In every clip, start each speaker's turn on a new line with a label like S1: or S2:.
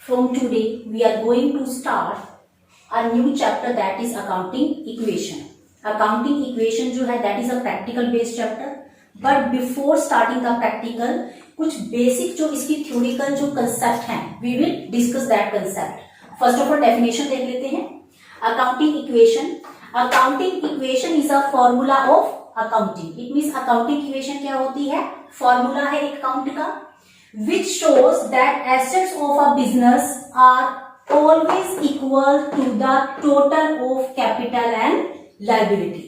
S1: From today, we are going to start a new chapter that is accounting equation. Accounting equation जो है that is a practical based chapter. But before starting the practical, कुछ basic जो इसकी theoretical जो concept हैं, we will discuss that concept. First of all, definition देख लेते हैं. Accounting equation. Accounting equation is a formula of accounting. It means accounting equation क्या होती है? Formula है एक account का, which shows that assets of a business are always equal to the total of capital and liability.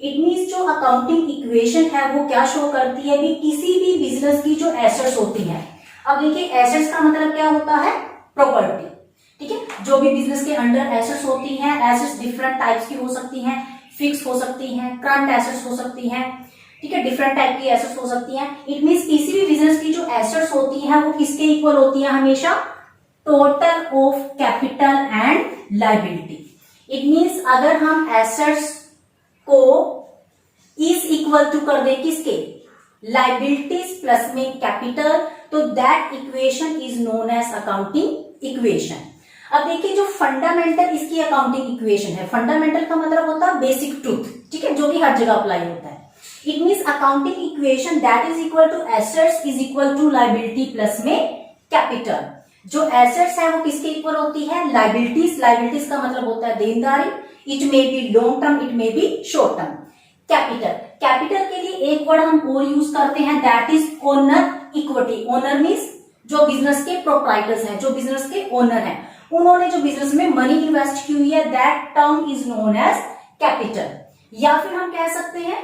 S1: It means जो accounting equation है वो क्या शो करती है कि किसी भी बिजनेस की जो assets होती है. अब देखिए assets का मतलब क्या होता है? प्रॉपर्टी. ठीक है, जो भी बिजनेस के अंडर एसेट्स होती हैं, एसेट्स डिफरेंट टाइप्स की हो सकती हैं, फिक्स हो सकती हैं, करंट एसेट्स हो सकती हैं, ठीक है, डिफरेंट टाइप की एसेट्स हो सकती हैं. इट मींस किसी भी बिजनेस की जो एसेट्स होती हैं वो किसके इक्वल होती हैं? हमेशा total of capital and liability. It means अगर हम एसेट्स को इज इक्वल टू कर दे किसके? लायबिलिटीज प्लस में कैपिटल, तो that equation is known as accounting equation. अब देखिए जो फंडामेंटल इसकी अकाउंटिंग इक्वेशन है, फंडामेंटल का मतलब होता है बेसिक ट्रूथ, ठीक है, जो भी हर जगह अप्लाई होता है. It means accounting equation that is equal to assets is equal to liability plus में कैपिटल. जो एसेट्स है वो किसके इक्वल होती है? लायबिलिटीज. लायबिलिटीज का मतलब होता है देनदारी. It may B long term, it may B short term. Capital, capital के लिए एक वर्ड हम और यूज करते हैं that is owner equity. Owner means जो बिजनेस के प्रोप्राइटर्स हैं, जो बिजनेस के ओनर हैं, उन्होंने जो बिजनेस में मनी इन्वेस्ट की हुई है, that term is known as capital. या फिर हम कह सकते हैं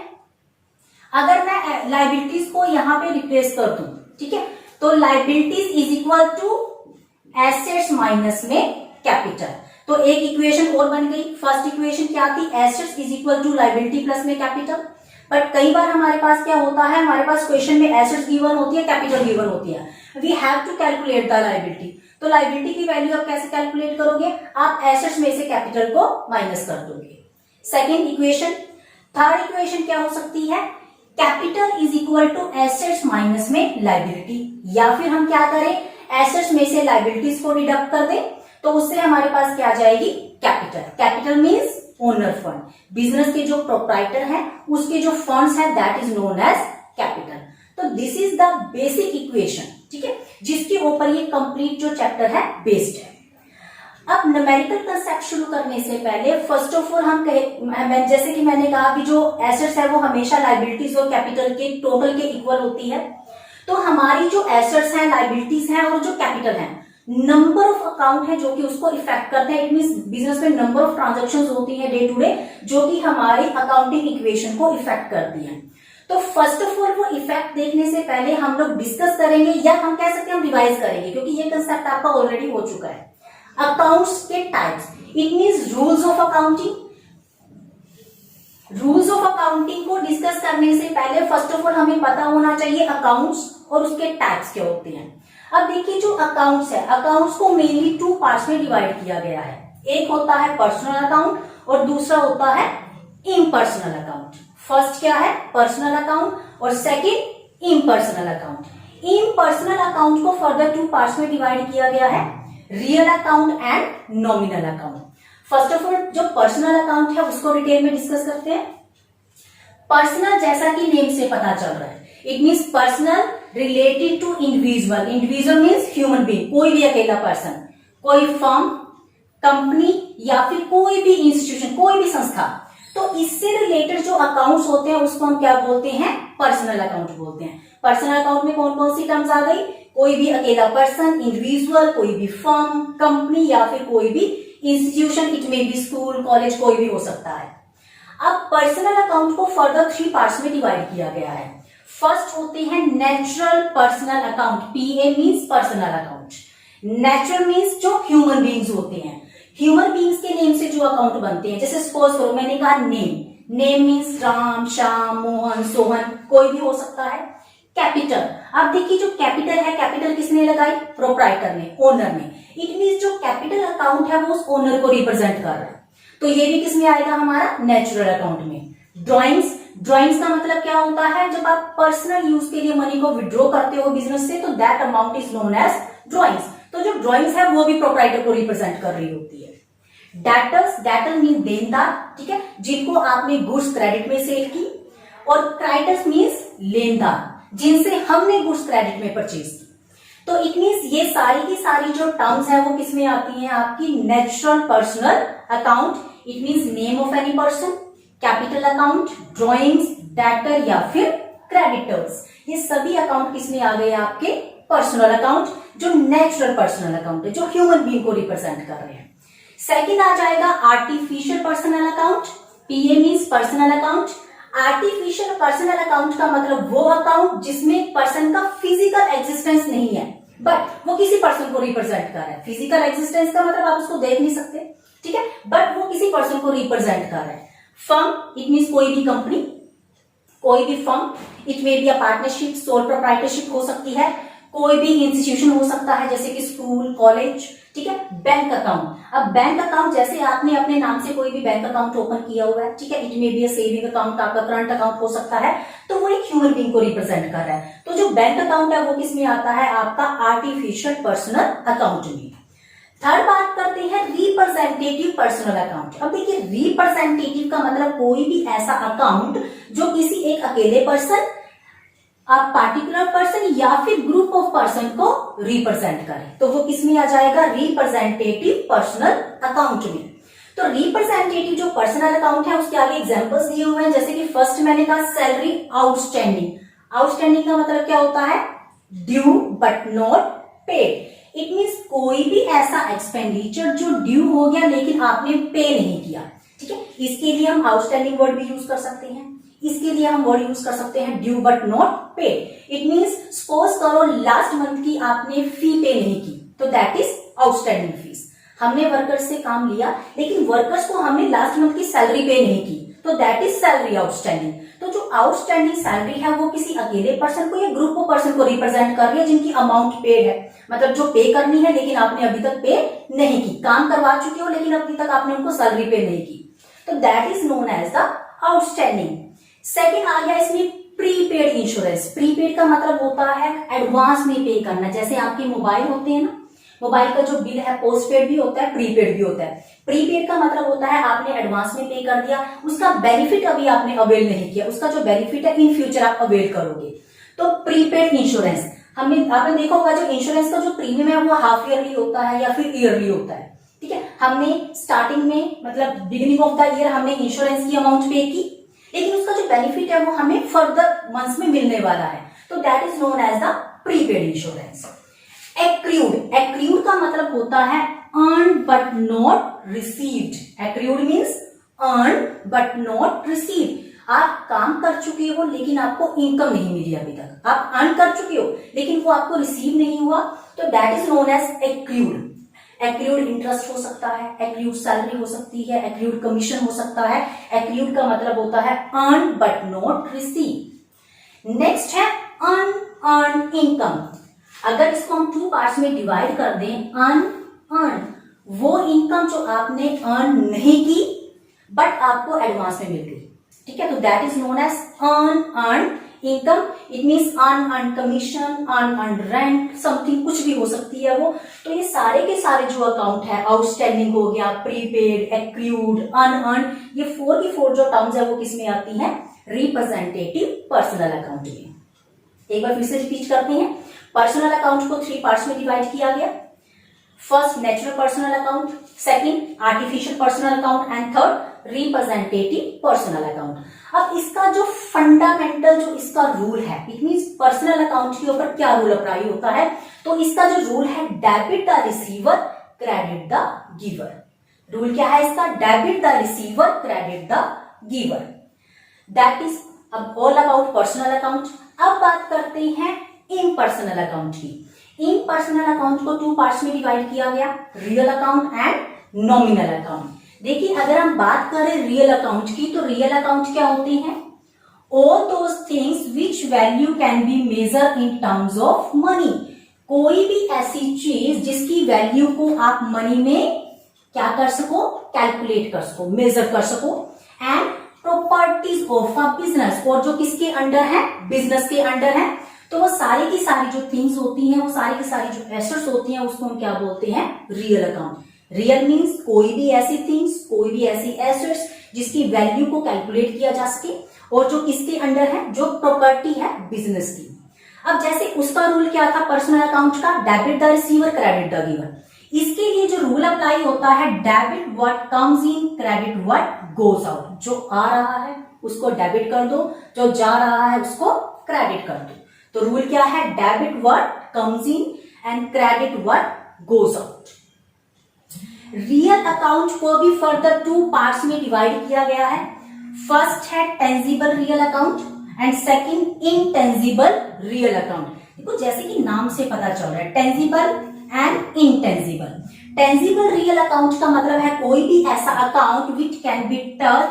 S1: अगर मैं लायबिलिटीज को यहां पे रिप्लेस कर दूं, ठीक है, तो liabilities is equal to assets minus में कैपिटल. तो एक इक्वेशन और बन गई. फर्स्ट इक्वेशन क्या थी? Assets is equal to liability plus में कैपिटल. बट कई बार हमारे पास क्या होता है, हमारे पास क्वेश्चन में एसेट्स गिवन होती है, कैपिटल गिवन होती है. We have to calculate the liability. तो लायबिलिटी की वैल्यू आप कैसे कैलकुलेट करोगे? आप एसेट्स में से कैपिटल को माइनस कर दोगे. Second equation. थर्ड इक्वेशन क्या हो सकती है? Capital is equal to assets minus में लायबिलिटी. या फिर हम क्या करें, एसेट्स में से लायबिलिटीज को डिडक्ट कर दें, तो उससे हमारे पास क्या आ जाएगी? Capital. Capital means owner fund. Business के जो प्रोप्राइटर है उसके जो फंड्स है that is known as capital. तो this is the basic equation, ठीक है, जिसके ऊपर ये कंप्लीट जो चैप्टर है बेस्ड है. अब न्यूमेरिकल कंसेप्ट शुरू करने से पहले फर्स्ट ऑफ ऑल हम जैसे कि मैंने कहा कि जो एसेट्स है वो हमेशा लायबिलिटीज और कैपिटल के टोटल के इक्वल होती है. तो हमारी जो एसेट्स हैं, लायबिलिटीज हैं और जो कैपिटल है, नंबर ऑफ अकाउंट है जो कि उसको इफेक्ट करते हैं. इट मींस बिजनेस में नंबर ऑफ ट्रांजैक्शंस होती है डे टू डे जो कि हमारी अकाउंटिंग इक्वेशन को इफेक्ट करती है. तो फर्स्ट ऑफ ऑल वो इफेक्ट देखने से पहले हम लोग डिस्कस करेंगे, या हम कह सकते हैं हम रिवाइज करेंगे, क्योंकि ये कंसेप्ट आपका ऑलरेडी हो चुका है. अकाउंट्स के types. It means rules of accounting. Rules of accounting को डिस्कस करने से पहले फर्स्ट ऑफ ऑल हमें पता होना चाहिए अकाउंट्स और उसके टाइप्स क्या होते हैं. अब देखिए जो अकाउंट्स है, अकाउंट्स को मेनली टू पार्ट्स में डिवाइड किया गया है. एक होता है पर्सनल अकाउंट और दूसरा होता है इम्पर्सनल अकाउंट. फर्स्ट क्या है? पर्सनल अकाउंट और second impersonal account. Impersonal account को फर्दर टू पार्ट्स में डिवाइड किया गया है, real account and nominal account. First of all जो पर्सनल अकाउंट है उसको डिटेल में डिस्कस करते हैं. पर्सनल जैसा कि नेम से पता चल रहा है, it means personal related to individual. Individual means human being, कोई भी अकेला पर्सन, कोई फर्म, कंपनी या फिर कोई भी इंस्टीट्यूशन, कोई भी संस्था. तो इससे रिलेटेड जो अकाउंट्स होते हैं उसको हम क्या बोलते हैं? पर्सनल अकाउंट बोलते हैं. पर्सनल अकाउंट में कौन कौन सी टर्म्स आ गई? कोई भी अकेला पर्सन, इंडिविजुअल, कोई भी फर्म, कंपनी या फिर कोई भी institution. It may be school, college, कोई भी हो सकता है. अब पर्सनल अकाउंट को फर्दर थ्री पार्ट्स में डिवाइड किया गया है. फर्स्ट होते हैं natural personal account. PA means personal account. Natural means जो ह्यूमन बीइंग्स होते हैं, ह्यूमन बीइंग्स के नेम से जो अकाउंट बनते हैं. जैसे सपोज करो मैंने कहा name. Name means Ram, Shyam, Mohan, Sohan, कोई भी हो सकता है. कैपिटल. अब देखिए जो कैपिटल है, कैपिटल किसने लगाई? प्रोप्राइटर ने, ओनर ने. इट मींस जो कैपिटल अकाउंट है वो उस ओनर को रिप्रेजेंट कर रहा है. तो ये भी किसमें आएगा? हमारा नेचुरल अकाउंट में. ड्रॉइंग्स. ड्रॉइंग्स का मतलब क्या होता है? जब आप पर्सनल यूज के लिए मनी को विड्रॉ करते हो बिजनेस से, तो that amount is known as drawings. तो जो ड्राइंग्स है वो भी प्रोप्राइटर को रिप्रेजेंट कर रही होती है। डेटर्स, डेटर मीन देनदार, ठीक है, जिनको आपने गुड्स क्रेडिट में सेल की, और क्राइटर्स मीन्स लेनदार, जिनसे हमने गुड्स क्रेडिट में परचेज की। तो इट मीन्स ये सारी की सारी जो टर्म्स है वो किसमें आती हैं, आपकी natural personal account. It means name of any person, capital account, drawings, debtor या फिर क्रेडिटर्स, ये सभी अकाउंट किसमें आ गए, आपके पर्सनल अकाउंट, जो नेचुरल पर्सनल अकाउंट है, जो ह्यूमन बीइंग को रिप्रेजेंट कर रहे हैं। सेकेंड आ जाएगा artificial personal account, PA means personal account. Artificial personal account का मतलब वो अकाउंट जिसमें पर्सन का फिजिकल एग्जिस्टेंस नहीं है, बट वो किसी पर्सन को रिप्रेजेंट कर रहा है। फिजिकल एग्जिस्टेंस का मतलब आप उसको देख नहीं सकते, ठीक है, बट वो किसी पर्सन को रिप्रेजेंट कर रहा है। फर्म, इट मीन्स कोई भी कंपनी, कोई भी firm, it may be a partnership, sole proprietorship हो सकती है, कोई भी इंस्टीट्यूशन हो सकता है जैसे कि स्कूल, कॉलेज, ठीक है। बैंक अकाउंट, अब बैंक अकाउंट जैसे आपने अपने नाम से कोई भी बैंक अकाउंट ओपन किया हुआ है, ठीक है, it may be a saving account, आपका करंट अकाउंट हो सकता है, तो वो एक ह्यूमन बीइंग को रिप्रेजेंट कर रहा है। तो जो बैंक अकाउंट है वो किसमें आता है, आपका आर्टिफिशियल पर्सनल अकाउंट में। थर्ड बात करते हैं रिप्रेजेंटेटिव पर्सनल अकाउंट। अब देखिए रिप्रेजेंटेटिव का मतलब कोई भी ऐसा अकाउंट जो किसी एक अकेले पर्सन, आप पार्टिकुलर पर्सन या फिर ग्रुप ऑफ पर्सन को रिप्रेजेंट करें, तो वो किसमें आ जाएगा, रिप्रेजेंटेटिव पर्सनल अकाउंट में। तो रिप्रेजेंटेटिव जो पर्सनल अकाउंट है उसके आगे एग्जांपल्स दिए हुए हैं, जैसे कि फर्स्ट मैंने कहा सैलरी आउटस्टैंडिंग। आउटस्टैंडिंग का मतलब क्या होता है, due but not paid. It means कोई भी ऐसा एक्सपेंडिचर जो ड्यू हो गया लेकिन आपने पे नहीं किया, ठीक है, इसके लिए हम आउटस्टैंडिंग वर्ड भी यूज कर सकते हैं। इसके लिए हम वर्ड यूज कर सकते हैं due but not paid. It means suppose करो लास्ट मंथ की आपने फी पे नहीं की, तो दैट इज आउटस्टैंडिंग फीस। हमने वर्कर्स से काम लिया लेकिन वर्कर्स को हमने लास्ट मंथ की सैलरी पे नहीं की, तो दैट इज सैलरी आउटस्टैंडिंग। तो जो आउटस्टैंडिंग सैलरी है वो किसी अकेले पर्सन को या ग्रुप ऑफ पर्सन को रिप्रेजेंट कर रही है जिनकी अमाउंट पेड है, मतलब जो पे करनी है लेकिन आपने अभी तक पे नहीं की, काम करवा चुके हो लेकिन अभी तक आपने उनको सैलरी पे नहीं की, तो that is known as the outstanding. Second आ गया इसमें प्रीपेड इंश्योरेंस। प्रीपेड का मतलब होता है एडवांस में पे करना, जैसे आपके मोबाइल होते हैं ना, मोबाइल का जो बिल है पोस्टपेड भी होता है, प्रीपेड भी होता है। प्रीपेड का मतलब होता है आपने एडवांस में पे कर दिया, उसका बेनिफिट अभी आपने अवेल नहीं किया, उसका जो बेनिफिट है इन फ्यूचर आप अवेल करोगे, तो प्रीपेड इंश्योरेंस। आपने देखा होगा जो इंश्योरेंस का जो प्रीमियम है वो हाफ ईयरली होता है या फिर ईयरली होता है, ठीक है। हमने स्टार्टिंग में मतलब बिगिनिंग ऑफ द ईयर हमने इंश्योरेंस की अमाउंट पे की, लेकिन उसका जो बेनिफिट है वो हमें फर्दर मंथ्स में मिलने वाला है, तो that is known as the prepaid insurance. Accrued, accrued का मतलब होता है earn but not received. Accrued means earn but not received. आप काम कर चुके हो लेकिन आपको इनकम नहीं मिली अभी तक, आप अर्न कर चुके हो लेकिन वो आपको रिसीव नहीं हुआ, तो that is known as accrued. Accrued interest हो सकता है, एक्रूड सैलरी हो सकती है, एक्रूड कमीशन हो सकता है। एक्रूड का मतलब होता है earn but not receive. Next है अनअर्न्ड इनकम। अगर इसको हम टू पार्ट्स में डिवाइड कर दें, अनअर्न्ड वो इनकम जो आपने अर्न नहीं की बट आपको एडवांस में मिल गई, ठीक है, तो that is known as unearned income. It means unearned commission, unearned rent, something कुछ भी हो सकती है वो। तो ये सारे के सारे जो अकाउंट है, आउटस्टैंडिंग हो गया, प्रीपेड, एक्रूड, अनअर्न्ड, ये 4 की 4 जो टर्म्स है वो किसमें आती है, रिप्रेजेंटेटिव पर्सनल अकाउंट में। एक बार फिर से रिपीट करते हैं, पर्सनल अकाउंट को 3 पार्ट्स में डिवाइड किया गया। First natural personal account, second artificial personal account and third representative personal account. अब इसका जो फंडामेंटल जो इसका रूल है, इट मींस पर्सनल अकाउंट के ऊपर क्या रूल अप्लाई होता है, तो इसका जो रूल है debit the receiver credit the giver. Rule क्या है इसका, debit the receiver credit the giver. That is अब ऑल अबाउट पर्सनल अकाउंट। अब बात करते हैं इम्पर्सनल अकाउंट की। इम्पर्सनल अकाउंट को 2 पार्ट्स में डिवाइड किया गया, real account and nominal account. देखिए अगर हम बात करें रियल अकाउंट की, तो रियल अकाउंट क्या होते हैं, all those things which value can be measure in terms of money. कोई भी ऐसी चीज जिसकी वैल्यू को आप मनी में क्या कर सको, कैलकुलेट कर सको, मेजर कर सको। And properties of a business, और जो किसके अंडर है, बिजनेस के अंडर है। तो वो सारी की सारी जो थिंग्स होती हैं, वो सारी की सारी जो एसेट्स होती हैं, उसको हम क्या बोलते हैं? Real account. रियल मीन्स कोई भी ऐसी थिंग्स, कोई भी ऐसी एसेट्स जिसकी वैल्यू को कैलकुलेट किया जा सके और जो किसके अंडर है? जो प्रॉपर्टी है बिजनेस की। अब जैसे उसका रूल क्या था पर्सनल अकाउंट का? Debit the receiver, credit the giver. इसके लिए जो रूल अप्लाई होता है, debit what comes in, credit what goes out. जो आ रहा है उसको डेबिट कर दो, जो जा रहा है उसको क्रेडिट कर दो। तो रूल क्या है? Debit what comes in and credit what goes out. Real account को भी फर्दर 2 पार्ट्स में डिवाइड किया गया है। फर्स्ट है tangible real account and second intangible real account. देखो जैसे कि नाम से पता चल रहा है, tangible and intangible. Tangible real account का मतलब है कोई भी ऐसा account which can be touch,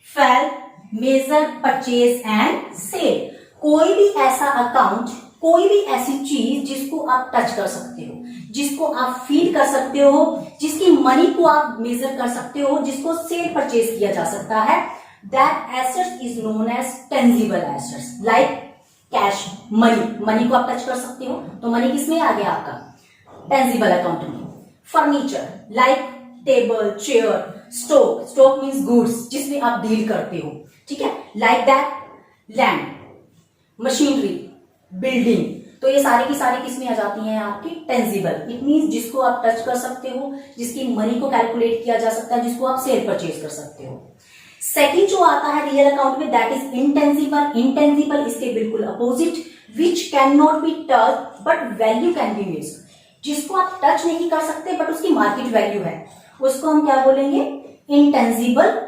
S1: felt, measure, purchase and sale. कोई भी ऐसा अकाउंट, कोई भी ऐसी चीज जिसको आप टच कर सकते हो, जिसको आप फील कर सकते हो, जिसकी मनी को आप मेजर कर सकते हो, जिसको सेल परचेज किया जा सकता है, that assets is known as tangible assets. Like cash, money को आप टच कर सकते हो, तो मनी किसमें आ गया? आपका टेंजिबल अकाउंट में। Furniture like table, chair, stock means goods जिसमें आप डील करते हो, ठीक है, like that land, machinery, building. तो ये सारी की सारी किसमें आ जाती हैं? आपकी टेंजिबल। इट मीन्स जिसको आप टच कर सकते हो, जिसकी मनी को कैलकुलेट किया जा सकता है, जिसको आप सेल परचेज कर सकते हो। सेकंड जो आता है रियल अकाउंट में, दैट इज इनटेंजिबल। इनटेंजिबल इसके बिल्कुल opposite, which can not be touch but value can be measured. जिसको आप टच नहीं कर सकते बट उसकी मार्केट वैल्यू है, उसको हम क्या बोलेंगे? Intangible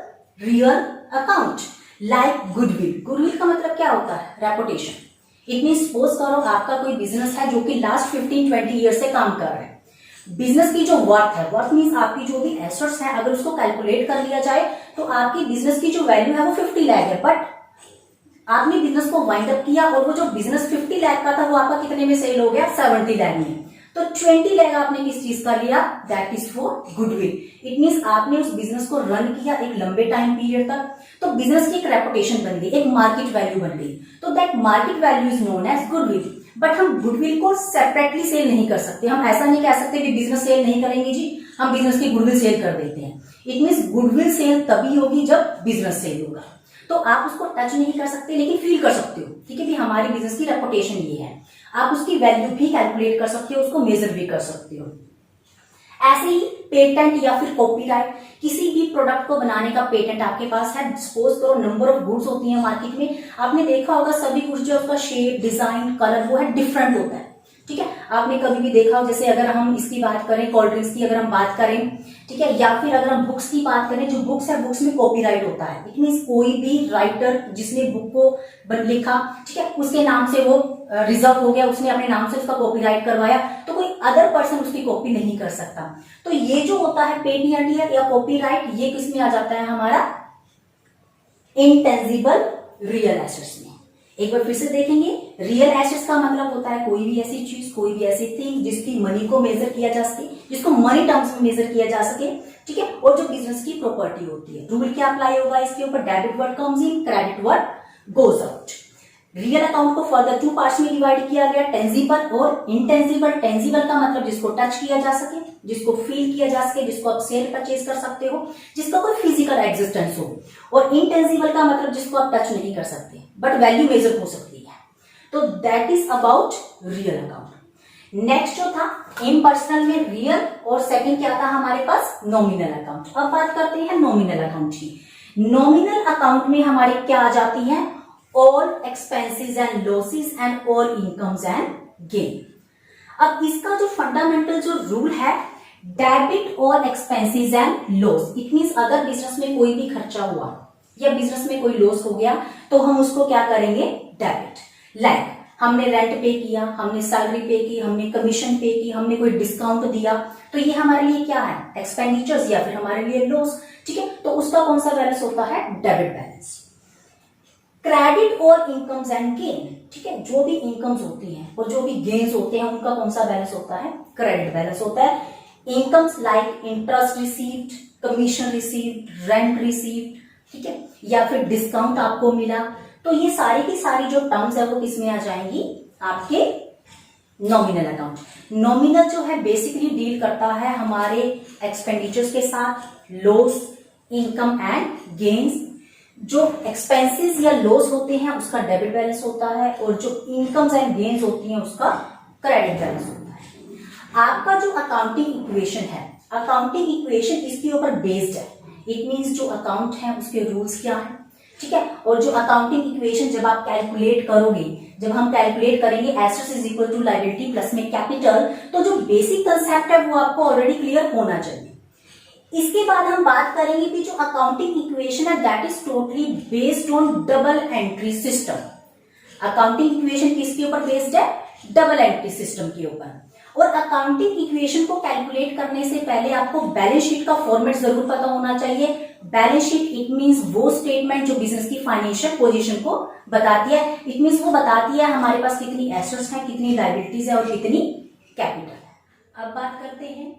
S1: real account. Like goodwill. Goodwill का मतलब क्या होता है? रेपुटेशन। इट मीन सपोज करो आपका कोई बिजनेस है जो कि लास्ट 15-20 ईयर से काम कर रहा है। बिजनेस की जो वर्थ है, वर्थ मीन्स आपकी जो भी एसेट्स है, अगर उसको कैलकुलेट कर लिया जाए तो आपकी बिजनेस की जो वैल्यू है वो 50 लाख है। बट आपने बिजनेस को वाइंड अप किया और वो जो बिजनेस 50 लाख का था वो आपका कितने में सेल हो गया? 70 लाख में। तो 20 लाख आपने किस चीज का लिया? That is for goodwill. It means आपने उस बिजनेस को रन किया एक लंबे टाइम पीरियड तक, तो बिजनेस की एक रेपुटेशन बन गई, एक मार्केट वैल्यू बन गई। तो that market value is known as goodwill. But हम गुडविल को सेपरेटली सेल नहीं कर सकते। हम ऐसा नहीं कह सकते कि बिजनेस सेल नहीं करेंगे जी, हम बिजनेस की गुडविल सेल कर देते हैं। इट मीन्स गुडविल सेल तभी होगी जब बिजनेस सेल होगा। तो आप उसको टच नहीं कर सकते लेकिन फील कर सकते हो, ठीक है, कि हमारी बिजनेस की रेपुटेशन ये है। आप उसकी वैल्यू भी कैलकुलेट कर सकते हो, उसको मेजर भी कर सकते हो। ऐसे ही पेटेंट या फिर कॉपीराइट, किसी भी प्रोडक्ट को बनाने का पेटेंट आपके पास है। सपोज करो नंबर ऑफ गुड्स होती हैं मार्केट में, आपने देखा होगा सभी गुड्स जो उसका शेप, डिजाइन, कलर वो है डिफरेंट होता है, ठीक है। आपने कभी भी देखा हो, जैसे अगर हम इसकी बात करें, कोल्ड ड्रिंक्स की अगर हम बात करें, ठीक है, या फिर अगर हम बुक्स की बात करें, जो बुक्स है बुक्स में कॉपीराइट होता है। इट मीन्स कोई भी राइटर जिसने बुक को लिखा, ठीक है, उसके नाम से वो रिजर्व हो गया, उसने अपने नाम से उसका कॉपीराइट करवाया, तो कोई अदर पर्सन उसकी कॉपी नहीं कर सकता। तो ये जो होता है पेटेंट या कॉपीराइट, ये किसमें आ जाता है? हमारा इनटेंजिबल रियल एसेट्स में। एक बार फिर से देखेंगे, रियल एसेट्स का मतलब होता है कोई भी ऐसी चीज, कोई भी ऐसी थिंग जिसकी मनी को मेजर किया जा सके, जिसको मनी टर्म्स में मेजर किया जा सके, ठीक है, और जो बिजनेस की प्रॉपर्टी होती है। रूल क्या अप्लाई होगा इसके ऊपर? Debit what comes in, credit what goes out. Real account को फर्दर 2 पार्ट्स में डिवाइड किया गया, टेंजिबल और इनटेंजिबल। टेंजिबल का मतलब जिसको टच किया जा सके, जिसको फील किया जा सके, जिसको आप सेल परचेज कर सकते हो, जिसका कोई फिजिकल एग्जिस्टेंस हो। और इनटेंजिबल का मतलब जिसको आप टच नहीं कर सकते बट वैल्यू मेजर हो सकती है। तो that is about real account. Next जो था इम्पर्सनल में रियल, और सेकंड क्या था हमारे पास? Nominal account. अब बात करते हैं नॉमिनल अकाउंट की। नॉमिनल अकाउंट में हमारे क्या आ जाती हैं? All expenses and losses and all incomes and gain. अब इसका जो फंडामेंटल जो रूल है, debit all expenses and loss. It means अगर बिजनेस में कोई भी खर्चा हुआ या बिजनेस में कोई लॉस हो गया तो हम उसको क्या करेंगे? डेबिट। लाइक हमने रेंट पे किया, हमने सैलरी पे की, हमने कमीशन पे की, हमने कोई डिस्काउंट दिया, तो ये हमारे लिए क्या है? एक्सपेंडिचर्स या फिर हमारे लिए लॉस, ठीक है। तो उसका कौन सा बैलेंस होता है? Debit balance. क्रेडिट और इनकम्स एंड गेन, ठीक है, जो भी इनकम्स होती हैं और जो भी गेन्स होते हैं उनका कौन सा बैलेंस होता है? क्रेडिट बैलेंस होता है। Incomes like interest received, commission received, rent received, ठीक है, या फिर डिस्काउंट आपको मिला, तो ये सारी की सारी जो टर्म्स है वो किसमें आ जाएंगी? आपके नॉमिनल अकाउंट। नॉमिनल जो है बेसिकली डील करता है हमारे एक्सपेंडिचर्स के साथ, लॉस, इनकम एंड गेन्स। जो एक्सपेंसेस या लॉस होते हैं उसका डेबिट बैलेंस होता है, और जो इनकम्स एंड गेन्स होती हैं उसका क्रेडिट बैलेंस होता है। आपका जो अकाउंटिंग इक्वेशन है, अकाउंटिंग इक्वेशन इसके ऊपर बेस्ड है। इट मीन्स जो अकाउंट है उसके रूल्स क्या है, ठीक है। और जो अकाउंटिंग इक्वेशन जब आप कैलकुलेट करोगे, जब हम कैलकुलेट करेंगे assets is equal to liability plus में कैपिटल, तो जो बेसिक कंसेप्ट है वो आपको ऑलरेडी क्लियर होना चाहिए। इसके बाद हम बात करेंगे कि जो अकाउंटिंग इक्वेशन है that is totally based on double entry system. Accounting equation किसके ऊपर बेस्ड है? डबल एंट्री सिस्टम के ऊपर। और अकाउंटिंग इक्वेशन को कैलकुलेट करने से पहले आपको बैलेंस शीट का फॉर्मेट जरूर पता होना चाहिए। बैलेंस शीट इट मींस वो स्टेटमेंट जो बिजनेस की फाइनेंशियल पोजीशन को बताती है। इट मींस वो बताती है हमारे पास कितनी एसेट्स हैं, कितनी लायबिलिटीज है और कितनी कैपिटल है। अब बात करते हैं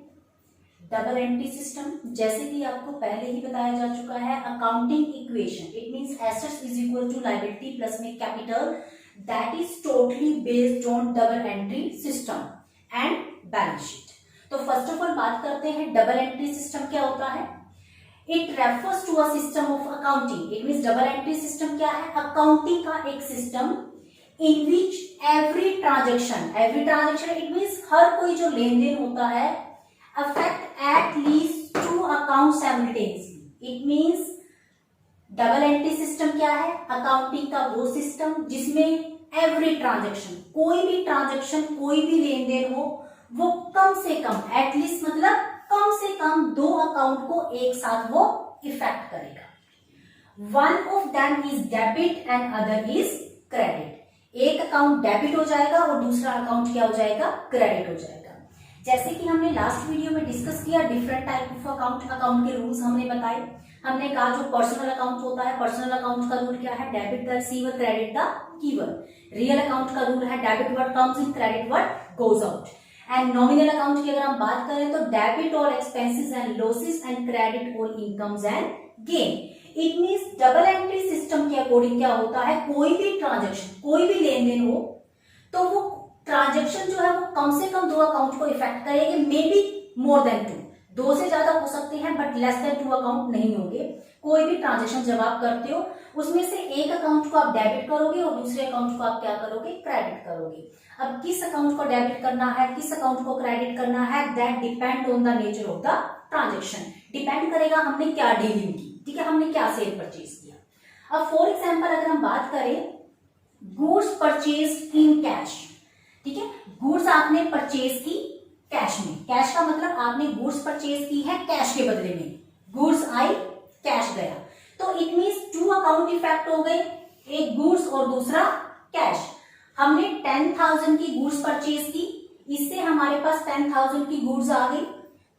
S1: डबल एंट्री सिस्टम। जैसे कि आपको पहले ही बताया जा चुका है, accounting equation it means assets is equal to liability plus में capital, that is totally based on double entry system and balance sheet. तो फर्स्ट ऑफ ऑल बात करते हैं डबल एंट्री सिस्टम क्या होता है। It refers to a system of accounting. It means double entry system क्या है? अकाउंटिंग का एक system in which every transaction it means हर कोई जो लेन देन होता है affect at least two account simultaneously. It means double entry system क्या है? अकाउंटिंग का वो सिस्टम जिसमें एवरी ट्रांजेक्शन, कोई भी ट्रांजेक्शन, कोई भी लेन देन हो, वो कम से कम एटलीस्ट मतलब कम से कम दो अकाउंट को एक साथ वो इफेक्ट करेगा। One of them is debit and other is credit. एक अकाउंट डेबिट हो जाएगा और दूसरा अकाउंट क्या हो जाएगा? क्रेडिट हो जाएगा। जैसे कि हमने लास्ट वीडियो में डिस्कस किया डिफरेंट टाइप ऑफ अकाउंट के रूल्स हमने बताए। हमने कहा जो पर्सनल अकाउंट होता है, पर्सनल अकाउंट का रूल क्या है? Debit the receiver, credit the giver. Real account का रूल है debit what comes in, credit what goes out. And nominal account की अगर हम बात करें तो debit all expenses and losses and credit all incomes and gain. It means double entry system के according क्या होता है, कोई भी ट्रांजेक्शन, कोई भी लेन देन हो तो वो ट्रांजेक्शन जो है वो कम से कम दो अकाउंट को इफेक्ट करेगी, may be more than two, दो से ज्यादा हो सकते हैं but less than two account नहीं होंगे। कोई भी ट्रांजेक्शन जब आप करते हो उसमें से एक अकाउंट को आप डेबिट करोगे और दूसरे अकाउंट को आप क्या करोगे? क्रेडिट करोगे। अब किस अकाउंट को डेबिट करना है, किस अकाउंट को क्रेडिट करना है, that depend on the nature of the transaction. Depend करेगा हमने क्या डीलिंग की, ठीक है, हमने क्या सेल परचेज किया। अब फॉर एग्जाम्पल अगर हम बात करें गुड्स परचेज इन कैश, ठीक है, गुड्स आपने परचेज की कैश में। कैश का मतलब आपने गुड्स परचेज की है कैश के बदले में, गुड्स आई कैश गया, तो it means two account effect हो गए, एक गुड्स और दूसरा कैश। हमने 10,000 की गुड्स परचेज की, इससे हमारे पास 10,000 की गुड्स आ गई,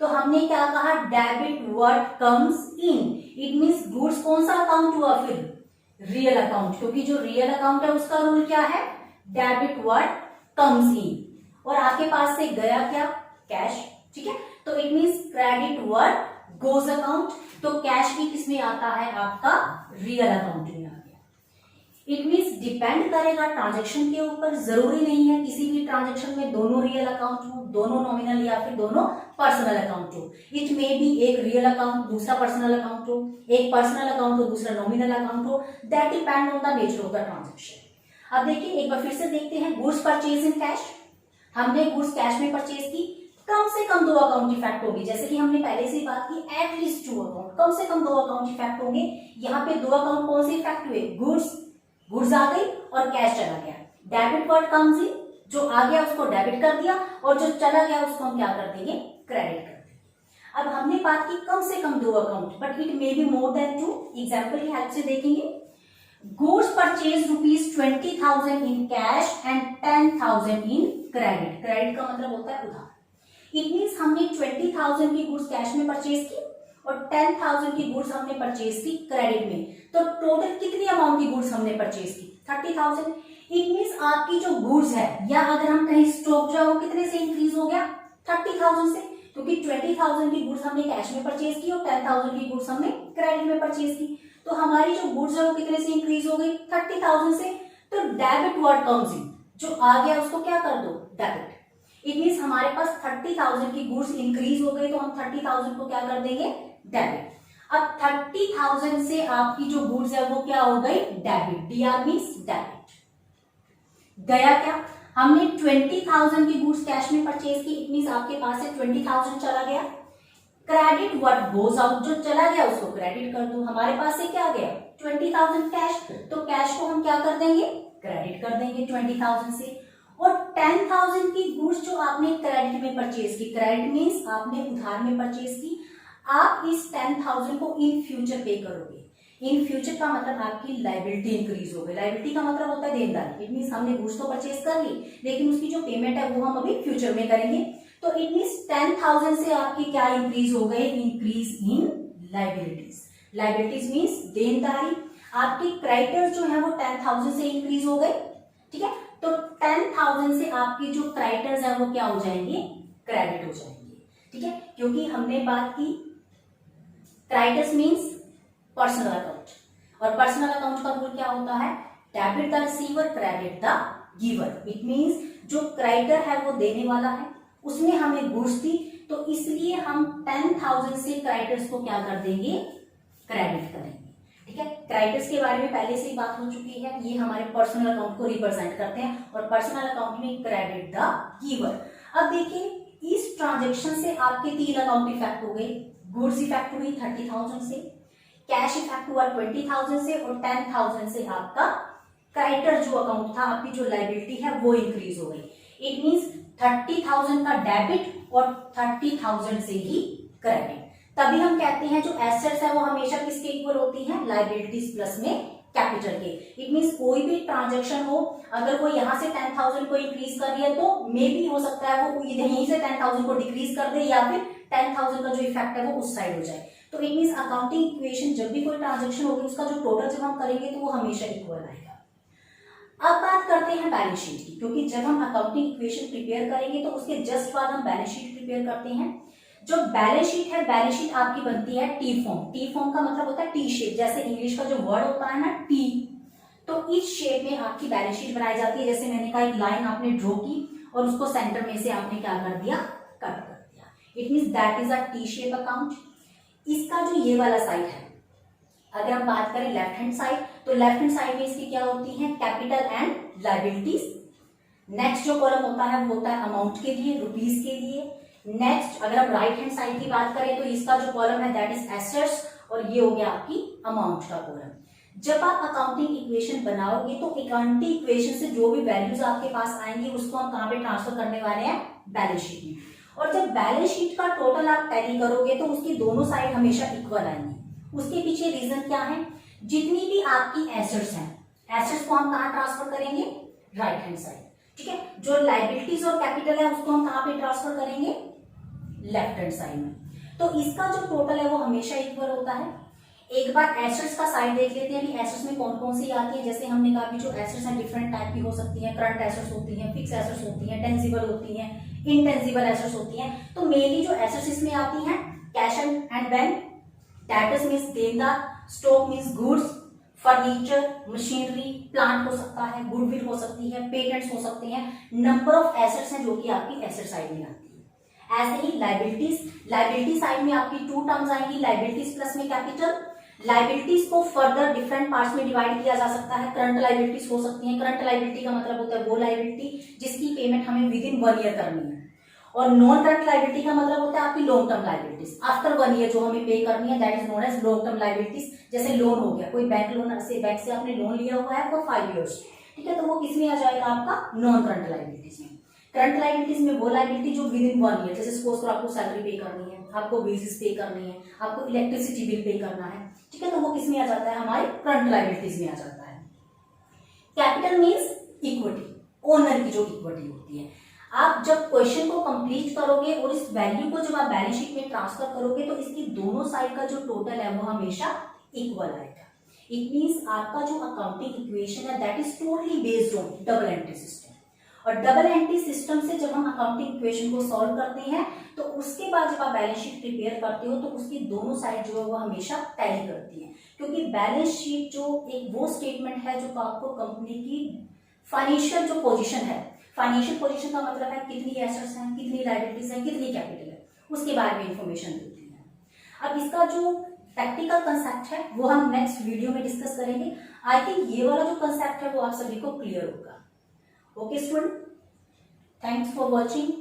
S1: तो हमने क्या कहा? Debit what comes in. It means goods कौन सा अकाउंट हुआ? फिर रियल अकाउंट, क्योंकि जो रियल अकाउंट है उसका रूल क्या है? Debit what comes in. और आपके पास से गया क्या? कैश, ठीक है, तो it means credit what goes account. तो कैश भी किसमें आता है? आपका रियल अकाउंट में आ गया। इट मींस डिपेंड करेगा ट्रांजेक्शन के ऊपर। जरूरी नहीं है किसी भी ट्रांजेक्शन में दोनों रियल अकाउंट हो, दोनों नॉमिनल या फिर दोनों पर्सनल अकाउंट हो। इट मे बी एक रियल अकाउंट दूसरा पर्सनल अकाउंट हो, एक पर्सनल अकाउंट हो दूसरा नॉमिनल अकाउंट हो, that depend on the nature of the transaction. अब देखिए एक बार फिर से देखते हैं गुड्स परचेज इन कैश। हमने गुड्स कैश में परचेज की, कम से कम दो अकाउंट इफेक्ट होगी, जैसे कि हमने पहले से बात की एटलीस्ट टू अकाउंट, कम से कम दो अकाउंट इफेक्ट होंगे। यहाँ पे दो अकाउंट कौन से इफेक्ट हुए? गुड्स आ गई और कैश चला गया। डेबिट व्हाट कम्स इन, जो आ गया उसको डेबिट कर दिया और जो चला गया उसको हम क्या कर देंगे? क्रेडिट कर देंगे। अब हमने बात की कम से कम दो account, but it may be more than two. Example की हेल्प से देखेंगे। Goods purchase ₹20,000 in cash and 10,000 in credit. Credit का मतलब होता है उधार। इट मींस हमने 20,000 की गुड्स कैश में परचेज की और 10,000 की गुड्स हमने परचेज की क्रेडिट में, तो टोटल कितनी अमाउंट की गुड्स हमने परचेज की? 30,000। इट मींस आपकी जो गुड्स है, या अगर हम कहीं स्टॉक जो है वो कितने से इंक्रीज हो गया? 30,000 से, क्योंकि 20,000 की गुड्स हमने कैश में परचेज की और 10,000 की गुड्स हमने क्रेडिट में परचेज की, तो हमारी जो गुड्स है वो कितने से इंक्रीज हो गई? 30,000 से। तो डेबिट व्हाट कम्स इन, जो आ गया उसको क्या कर दो, डेबिट। इट मीन्स हमारे पास 30,000 की गुड्स इंक्रीज हो गई तो हम 30,000 को क्या कर देंगे, डेबिट। अब 30,000 से आपकी जो गुड्स है वो क्या हो गई, डेबिट। D R means debit. गया क्या, हमने 20,000 की गुड्स कैश में परचेज की, इट मीन्स आपके पास से 20,000 चला गया। क्रेडिट व्हाट गोज आउट, जो चला गया उसको क्रेडिट कर दो। हमारे पास से क्या गया, 20,000 कैश, तो कैश को हम क्या कर देंगे, क्रेडिट कर देंगे 20,000 से। और 10,000 की गुड्स जो आपने क्रेडिट में परचेज की, क्रेडिट मीन्स आपने उधार में परचेज की, आप इस 10,000 को इन फ्यूचर पे करोगे। इन फ्यूचर का मतलब आपकी लायबिलिटी इंक्रीज हो गई। लायबिलिटी का मतलब होता है देनदारी। इट मीन्स हमने गुड्स तो परचेज कर ली लेकिन उसकी जो पेमेंट है वो हम अभी फ्यूचर में करेंगे। तो इट मीन्स 10,000 से आपकी क्या इंक्रीज हो गए, increase in liabilities. Liabilities means देनदारी। आपके क्रेडिटर्स जो है वो 10,000 से इंक्रीज हो गए, ठीक है। तो 10,000 से आपकी जो क्रेडिटर्स है वो क्या हो जाएंगे, क्रेडिट हो जाएंगे, ठीक है। क्योंकि हमने बात की क्रेडिटर्स मीन्स पर्सनल अकाउंट, और पर्सनल अकाउंट का रूल क्या होता है, debit the receiver credit the giver. It means जो क्रेडिटर है वो देने वाला है, उसने हमें गुड्स दी तो इसलिए हम 10,000 से क्रेडिटर्स को क्या कर देंगे, क्रेडिट करेंगे, ठीक है। क्रेडिटर्स के बारे में पहले से ही बात हो चुकी है। ये हमारे पर्सनल अकाउंट को रिप्रेजेंट करते हैं और पर्सनल अकाउंट में क्रेडिट द गिवर। अब देखिए इस ट्रांजेक्शन से आपके 3 अकाउंट इफेक्ट हो गए। गुड्स इफेक्ट हुई 30,000 से, कैश इफेक्ट हुआ 20,000 से, और 10,000 से आपका क्रेडिटर जो अकाउंट था, आपकी जो लायबिलिटी है वो इंक्रीज हो गई। इट मींस 30,000 का डेबिट और 30,000 से ही क्रेडिट। तभी हम कहते हैं जो एसेट्स है वो हमेशा किसके इक्वल होती हैं, लायबिलिटीज प्लस में कैपिटल के। इट मींस कोई भी ट्रांजेक्शन हो, अगर वो यहां से 10,000 को इंक्रीज कर रही है तो मे भी हो सकता है वो यहीं से 10,000 को डिक्रीज कर दे, या फिर 10,000 का जो इफेक्ट है वो उस साइड हो जाए। तो इट मींस अकाउंटिंग इक्वेशन जब भी कोई ट्रांजेक्शन होगी उसका जो टोटल जब हम करेंगे तो वो हमेशा इक्वल आएगा। अब बात करते हैं बैलेंस शीट की, क्योंकि जब हम अकाउंटिंग इक्वेशन प्रिपेयर करेंगे तो उसके जस्ट बाद हम बैलेंस शीट प्रिपेयर करते हैं। जो बैलेंस शीट है, बैलेंस शीट आपकी बनती है टी फॉर्म। टी फॉर्म का मतलब होता है टी शेप, जैसे इंग्लिश का जो वर्ड होता है ना टी, तो इस शेप में आपकी बैलेंस शीट बनाई जाती है। जैसे मैंने कहा एक लाइन आपने ड्रॉ की और उसको सेंटर में से आपने क्या कर दिया, कट कर दिया। It means that is a T shape account. इसका जो ये वाला साइड है, अगर हम बात करें लेफ्ट हैंड साइड, तो लेफ्ट हैंड साइड में इसकी क्या होती है, कैपिटल एंड लायबिलिटीज। नेक्स्ट जो कॉलम होता है वो होता है अमाउंट के लिए, रुपीज के लिए। नेक्स्ट अगर हम राइट हैंड साइड की बात करें तो इसका जो कॉलम है दैट इज एसेट्स, और ये हो गया आपकी अमाउंट का कॉलम। जब आप अकाउंटिंग इक्वेशन बनाओगे तो अकाउंटिंग इक्वेशन से जो भी वैल्यूज आपके पास आएंगी उसको हम कहां पे ट्रांसफर करने वाले हैं, बैलेंस शीट में। और जब बैलेंस शीट का टोटल आप टैली करोगे तो उसकी दोनों साइड हमेशा इक्वल आएंगी। उसके पीछे रीजन क्या है, जितनी भी आपकी एसेट्स हैं, एसेट्स को हम कहां ट्रांसफर करेंगे, राइट हैंड साइड, ठीक है। जो लायबिलिटीज और कैपिटल है उसको हम कहां पे ट्रांसफर करेंगे, लेफ्ट हैंड साइड में। तो इसका जो टोटल है वो हमेशा इक्वल होता है। एक बार एसेट्स का साइड देख लेते हैं, अभी एसेट्स में कौन कौन सी आती है। जैसे हमने कहा कि जो एसेट्स हैं डिफरेंट टाइप की हो सकती हैं, करंट एसेट्स होती हैं, फिक्स एसेट्स होती हैं, टेंजिबल होती हैं, इनटेंजिबल एसेट्स होती हैं। तो मेनली जो एसेट्स इसमें आती हैं, cash and bank, debtors means देनदार, stock means goods, furniture, machinery, plant हो सकता है, गुडविल हो सकती है, पेटेंट्स हो सकते हैं। नंबर ऑफ एसेट्स हैं जो कि आपकी एसेट साइड में आती है। ऐसे ही लायबिलिटीज, लायबिलिटी साइड में आपकी 2 टर्म्स आएंगी, लायबिलिटीज प्लस में कैपिटल। लायबिलिटीज को फर्दर डिफरेंट पार्ट्स में डिवाइड किया जा सकता है। करंट लायबिलिटीज हो सकती हैं। करंट लायबिलिटी का मतलब होता है वो लायबिलिटी जिसकी पेमेंट हमें विद इन 1 ईयर करनी है, और नॉन करंट लायबिलिटी का मतलब होता है आपकी long term liabilities, after 1 year जो हमें पे करनी है, that is known as long term liabilities. जैसे लोन हो गया, कोई बैंक से आपने लोन लिया हुआ है फॉर 5 ईयर्स, ठीक है, तो वो किसमें आ जाएगा, आपका नॉन करंट लायबिलिटीज में। करंट लायबिलिटीज में वो लायबिलिटी जो विद इन 1 ईयर, जैसे सपोज करो आपको सैलरी पे करनी है, आपको वेजेस पे करनी है, आपको इलेक्ट्रिसिटी बिल पे करना है, ठीक है, तो वो किसमें आ जाता है, हमारे करंट लायबिलिटीज में आ जाता है। कैपिटल मींस इक्विटी, ओनर की जो इक्विटी होती है। आप जब क्वेश्चन को कंप्लीट करोगे और इस वैल्यू को जब आप बैलेंस शीट में ट्रांसफर करोगे तो इसकी दोनों साइड का जो टोटल है वो हमेशा इक्वल आएगा। इट मींस आपका जो अकाउंटिंग इक्वेशन है that is totally based on double entry system. और डबल एंट्री सिस्टम से जब हम अकाउंटिंग इक्वेशन को सॉल्व करते हैं तो उसके बाद जब आप बैलेंस शीट प्रिपेयर करते हो तो उसकी दोनों साइड जो है वो हमेशा टैली करती है, क्योंकि बैलेंस शीट जो एक वो स्टेटमेंट है जो आपको कंपनी की फाइनेंशियल जो पोजीशन है, फाइनेंशियल पोजीशन का मतलब है कितनी एसेट्स हैं, कितनी लायबिलिटीज हैं, कितनी कैपिटल है, उसके बारे में इंफॉर्मेशन देती है। अब इसका जो प्रैक्टिकल कंसेप्ट है वो हम नेक्स्ट वीडियो में डिस्कस करेंगे। आई थिंक ये वाला जो कंसेप्ट है वो आप सभी को क्लियर होगा। Okay student, thanks for watching.